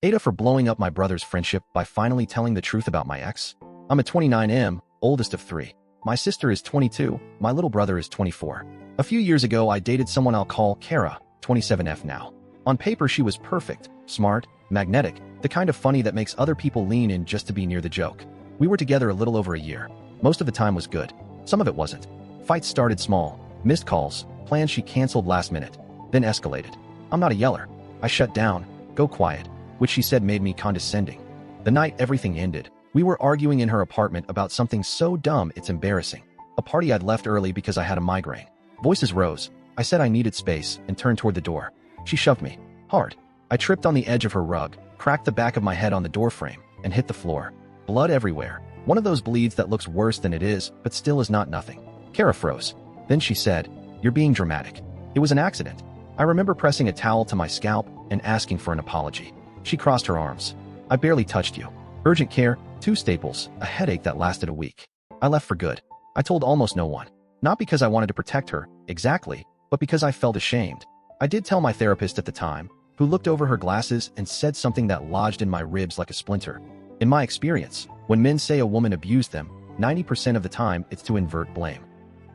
AITA for blowing up my brother's friendship by finally telling the truth about my ex. I'm a 29M, oldest of three. My sister is 22, my little brother is 24. A few years ago, I dated someone I'll call Kara, 27F now. On paper, she was perfect, smart, magnetic, the kind of funny that makes other people lean in just to be near the joke. We were together a little over a year. Most of the time was good. Some of it wasn't. Fights started small, missed calls, plans she canceled last minute, then escalated. I'm not a yeller. I shut down, go quiet, which she said made me condescending. The night everything ended, we were arguing in her apartment about something so dumb it's embarrassing. A party I'd left early because I had a migraine. Voices rose. I said I needed space and turned toward the door. She shoved me. Hard. I tripped on the edge of her rug, cracked the back of my head on the doorframe, and hit the floor. Blood everywhere. One of those bleeds that looks worse than it is, but still is not nothing. Kara froze. Then she said, "You're being dramatic. It was an accident." I remember pressing a towel to my scalp and asking for an apology. She crossed her arms. "I barely touched you. Urgent care, 2 staples, a headache that lasted a week." I left for good. I told almost no one. Not because I wanted to protect her, exactly, but because I felt ashamed. I did tell my therapist at the time, who looked over her glasses and said something that lodged in my ribs like a splinter. In my experience, when men say a woman abused them, 90% of the time it's to invert blame.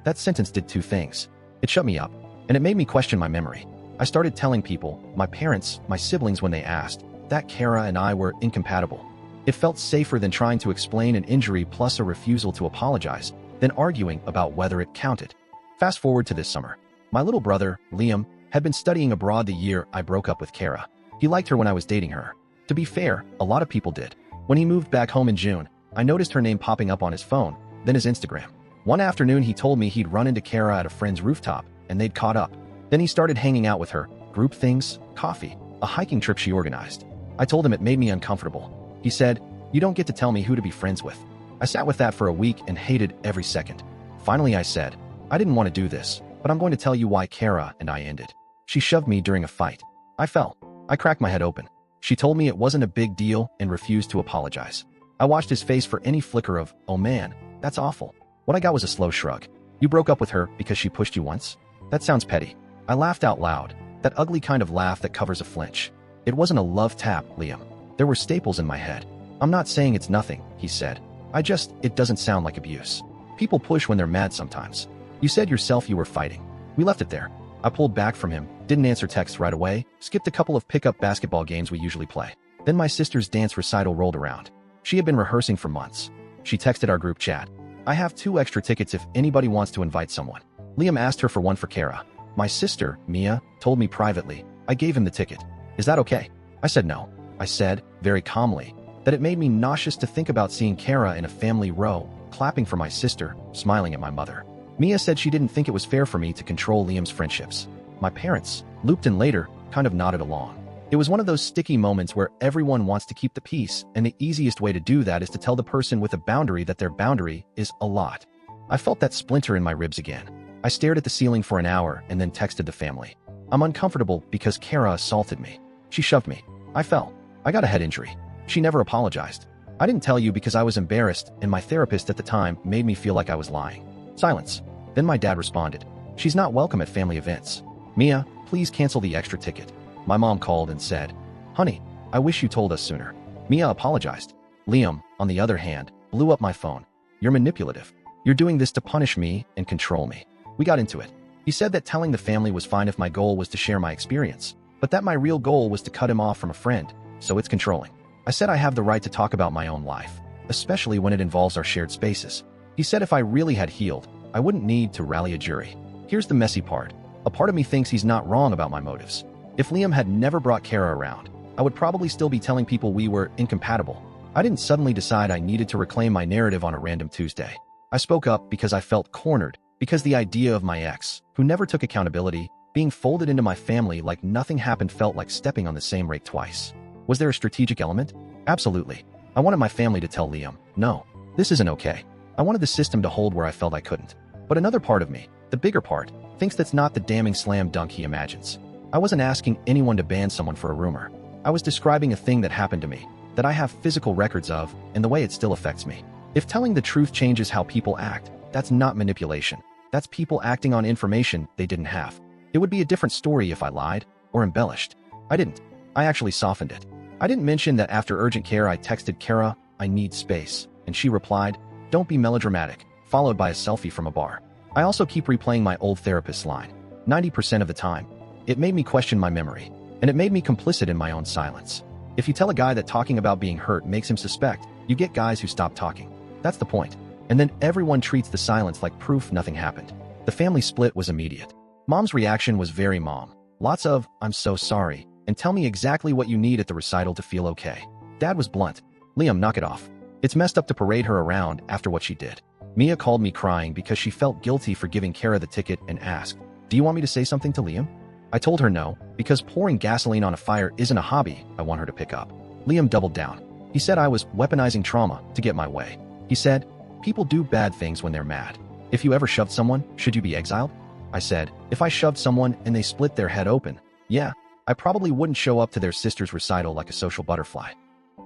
That sentence did 2 things. It shut me up, and it made me question my memory. I started telling people, my parents, my siblings when they asked, that Kara and I were incompatible. It felt safer than trying to explain an injury plus a refusal to apologize, than arguing about whether it counted. Fast forward to this summer. My little brother, Liam, had been studying abroad the year I broke up with Kara. He liked her when I was dating her. To be fair, a lot of people did. When he moved back home in June, I noticed her name popping up on his phone, then his Instagram. One afternoon he told me he'd run into Kara at a friend's rooftop, and they'd caught up. Then he started hanging out with her, group things, coffee, a hiking trip she organized. I told him it made me uncomfortable. He said, "You don't get to tell me who to be friends with." I sat with that for a week and hated every second. Finally I said, "I didn't want to do this, but I'm going to tell you why Kara and I ended." She shoved me during a fight. I fell. I cracked my head open. She told me it wasn't a big deal and refused to apologize. I watched his face for any flicker of, "Oh man, that's awful." What I got was a slow shrug. "You broke up with her because she pushed you once? That sounds petty." I laughed out loud, that ugly kind of laugh that covers a flinch. "It wasn't a love tap, Liam. There were staples in my head." "I'm not saying it's nothing," he said. It doesn't sound like abuse. People push when they're mad sometimes. You said yourself you were fighting. We left it there." I pulled back from him, didn't answer texts right away, skipped a couple of pickup basketball games we usually play. Then my sister's dance recital rolled around. She had been rehearsing for months. She texted our group chat. "I have 2 extra tickets if anybody wants to invite someone." Liam asked her for one for Kara. My sister, Mia, told me privately. I gave him the ticket. "Is that okay?" I said no. I said, very calmly, that it made me nauseous to think about seeing Kara in a family row, clapping for my sister, smiling at my mother. Mia said she didn't think it was fair for me to control Liam's friendships. My parents, looped in later, kind of nodded along. It was one of those sticky moments where everyone wants to keep the peace, and the easiest way to do that is to tell the person with a boundary that their boundary is a lot. I felt that splinter in my ribs again. I stared at the ceiling for an hour and then texted the family. "I'm uncomfortable because Kara assaulted me. She shoved me. I fell. I got a head injury. She never apologized. I didn't tell you because I was embarrassed, and my therapist at the time made me feel like I was lying." Silence. Then my dad responded, "She's not welcome at family events. Mia, please cancel the extra ticket." My mom called and said, "Honey, I wish you told us sooner." Mia apologized. Liam, on the other hand, blew up my phone. "You're manipulative. You're doing this to punish me and control me." We got into it. He said that telling the family was fine if my goal was to share my experience, but that my real goal was to cut him off from a friend, so it's controlling. I said I have the right to talk about my own life, especially when it involves our shared spaces. He said if I really had healed, I wouldn't need to rally a jury. Here's the messy part. A part of me thinks he's not wrong about my motives. If Liam had never brought Kara around, I would probably still be telling people we were incompatible. I didn't suddenly decide I needed to reclaim my narrative on a random Tuesday. I spoke up because I felt cornered, because the idea of my ex, who never took accountability, being folded into my family like nothing happened felt like stepping on the same rake twice. Was there a strategic element? Absolutely. I wanted my family to tell Liam, "No, this isn't okay." I wanted the system to hold where I felt I couldn't. But another part of me, the bigger part, thinks that's not the damning slam dunk he imagines. I wasn't asking anyone to ban someone for a rumor. I was describing a thing that happened to me, that I have physical records of, and the way it still affects me. If telling the truth changes how people act, that's not manipulation. That's people acting on information they didn't have. It would be a different story if I lied or embellished. I didn't. I actually softened it. I didn't mention that after urgent care I texted Kara, "I need space," and she replied, "Don't be melodramatic," followed by a selfie from a bar. I also keep replaying my old therapist's line, 90% of the time. It made me question my memory, and it made me complicit in my own silence. If you tell a guy that talking about being hurt makes him suspect, you get guys who stop talking. That's the point. And then everyone treats the silence like proof nothing happened. The family split was immediate. Mom's reaction was very mom. Lots of, "I'm so sorry," and "tell me exactly what you need at the recital to feel okay." Dad was blunt. "Liam, knock it off. It's messed up to parade her around after what she did." Mia called me crying because she felt guilty for giving Kara the ticket and asked, "Do you want me to say something to Liam?" I told her no, because pouring gasoline on a fire isn't a hobby I want her to pick up. Liam doubled down. He said I was weaponizing trauma to get my way. He said, "People do bad things when they're mad. If you ever shoved someone, should you be exiled?" I said, "If I shoved someone and they split their head open, yeah, I probably wouldn't show up to their sister's recital like a social butterfly."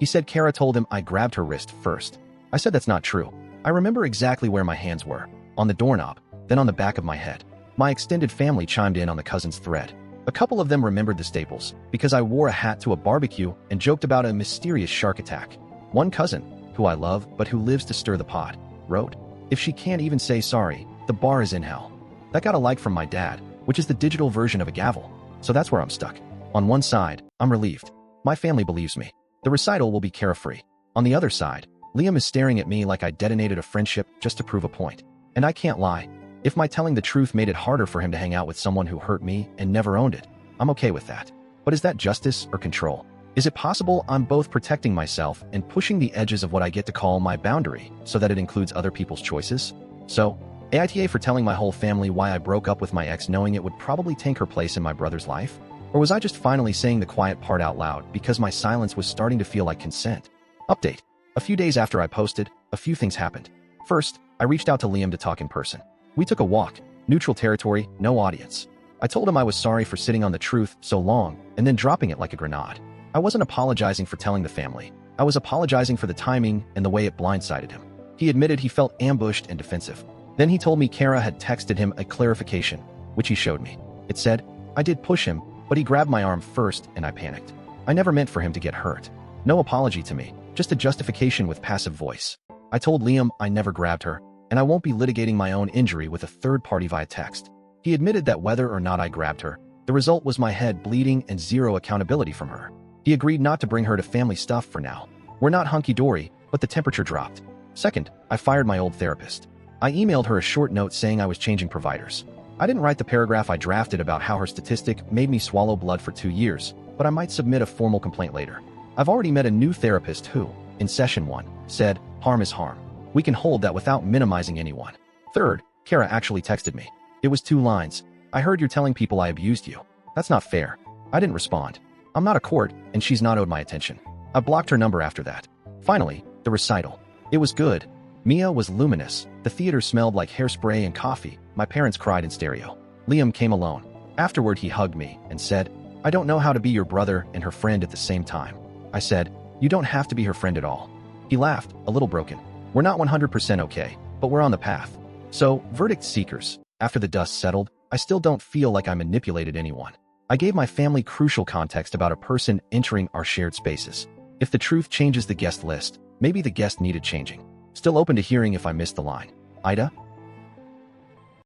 He said Kara told him I grabbed her wrist first. I said that's not true. I remember exactly where my hands were, on the doorknob, then on the back of my head. My extended family chimed in on the cousin's thread. A couple of them remembered the staples, because I wore a hat to a barbecue and joked about a mysterious shark attack. One cousin, who I love but who lives to stir the pot, wrote, "If she can't even say sorry, the bar is in hell." That got a like from my dad, which is the digital version of a gavel. So that's where I'm stuck. On one side, I'm relieved. My family believes me. The recital will be Kara-free. On the other side, Liam is staring at me like I detonated a friendship just to prove a point. And I can't lie. If my telling the truth made it harder for him to hang out with someone who hurt me and never owned it, I'm okay with that. But is that justice or control? Is it possible I'm both protecting myself and pushing the edges of what I get to call my boundary so that it includes other people's choices? So, AITA for telling my whole family why I broke up with my ex knowing it would probably tank her place in my brother's life? Or was I just finally saying the quiet part out loud because my silence was starting to feel like consent? Update. A few days after I posted, a few things happened. First, I reached out to Liam to talk in person. We took a walk, neutral territory, no audience. I told him I was sorry for sitting on the truth so long and then dropping it like a grenade. I wasn't apologizing for telling the family. I was apologizing for the timing and the way it blindsided him. He admitted he felt ambushed and defensive. Then he told me Kara had texted him a clarification, which he showed me. It said, "I did push him, but he grabbed my arm first and I panicked. I never meant for him to get hurt." No apology to me, just a justification with passive voice. I told Liam I never grabbed her, and I won't be litigating my own injury with a third party via text. He admitted that whether or not I grabbed her, the result was my head bleeding and zero accountability from her. He agreed not to bring her to family stuff for now. We're not hunky-dory, but the temperature dropped. Second, I fired my old therapist. I emailed her a short note saying I was changing providers. I didn't write the paragraph I drafted about how her statistic made me swallow blood for 2 years, but I might submit a formal complaint later. I've already met a new therapist who, in session 1, said, "Harm is harm. We can hold that without minimizing anyone." Third, Kara actually texted me. It was 2 lines. "I heard you're telling people I abused you. That's not fair." I didn't respond. I'm not a court, and she's not owed my attention. I blocked her number after that. Finally, the recital. It was good. Mia was luminous. The theater smelled like hairspray and coffee. My parents cried in stereo. Liam came alone. Afterward, he hugged me and said, "I don't know how to be your brother and her friend at the same time." I said, "You don't have to be her friend at all." He laughed, a little broken. "We're not 100% okay, but we're on the path." So, verdict seekers, after the dust settled, I still don't feel like I manipulated anyone. I gave my family crucial context about a person entering our shared spaces. If the truth changes the guest list, maybe the guest needed changing. Still open to hearing if I missed the line. AITA?